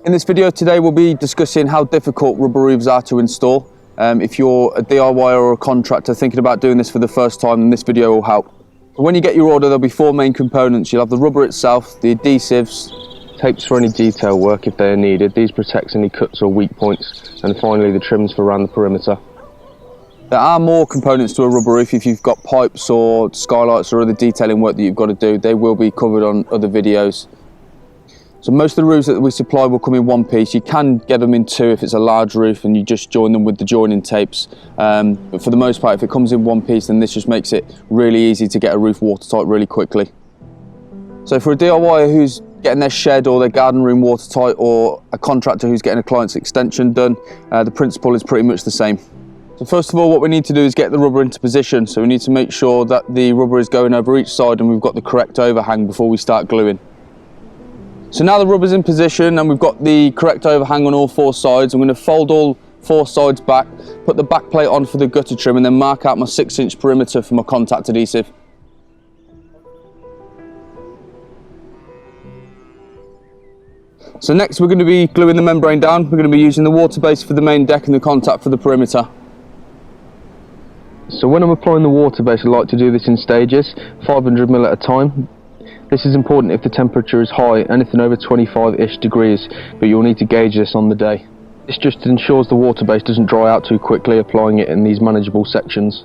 In this video today we'll be discussing how difficult rubber roofs are to install. If you're a DIY or a contractor thinking about doing this for the first time, then this video will help. When you get your order, there'll be four main components. You'll have the rubber itself, the adhesives, tapes for any detail work if they are needed. These protect any cuts or weak points, and finally the trims for around the perimeter. There are more components to a rubber roof. If you've got pipes or skylights or other detailing work that you've got to do, they will be covered on other videos. So most of the roofs that we supply will come in one piece. You can get them in two if it's a large roof and you just join them with the joining tapes. But for the most part, if it comes in one piece, then this just makes it really easy to get a roof watertight really quickly. So for a DIY who's getting their shed or their garden room watertight, or a contractor who's getting a client's extension done, the principle is pretty much the same. So first of all, what we need to do is get the rubber into position. So we need to make sure that the rubber is going over each side and we've got the correct overhang before we start gluing. So now the rubber's in position and we've got the correct overhang on all four sides, I'm going to fold all four sides back, put the back plate on for the gutter trim, and then mark out my 6-inch perimeter for my contact adhesive. So next we're going to be gluing the membrane down. We're going to be using the water base for the main deck and the contact for the perimeter. So when I'm applying the water base, I like to do this in stages, 500 ml at a time. This is important if the temperature is high, anything over 25-ish degrees, but you'll need to gauge this on the day. This just ensures the water base doesn't dry out too quickly, applying it in these manageable sections.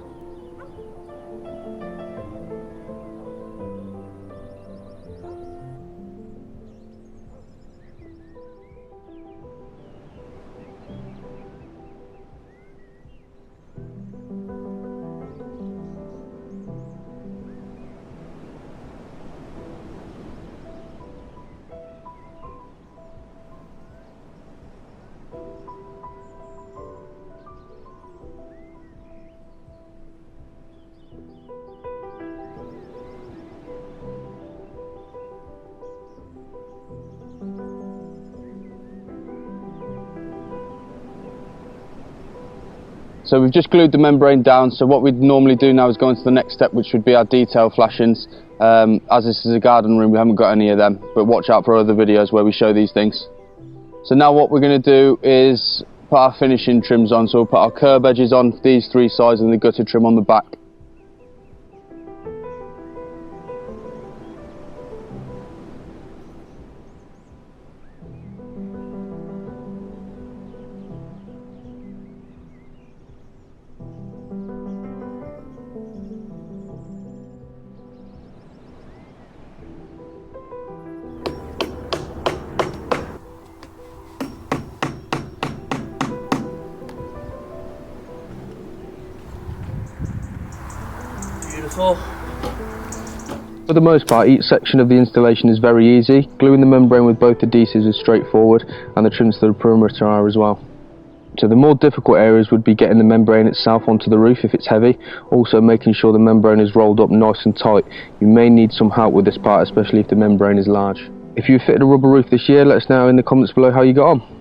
So we've just glued the membrane down, so what we'd normally do now is go on to the next step, which would be our detail flashings. As this is a garden room, we haven't got any of them, but watch out for other videos where we show these things. So now what we're going to do is put our finishing trims on, so we'll put our curb edges on these three sides and the gutter trim on the back. For the most part, each section of the installation is very easy. Gluing the membrane with both adhesives is straightforward, and the trims to the perimeter are as well. So the more difficult areas would be getting the membrane itself onto the roof if it's heavy, also making sure the membrane is rolled up nice and tight. You may need some help with this part, especially if the membrane is large. If you fitted a rubber roof this year, let us know in the comments below how you got on.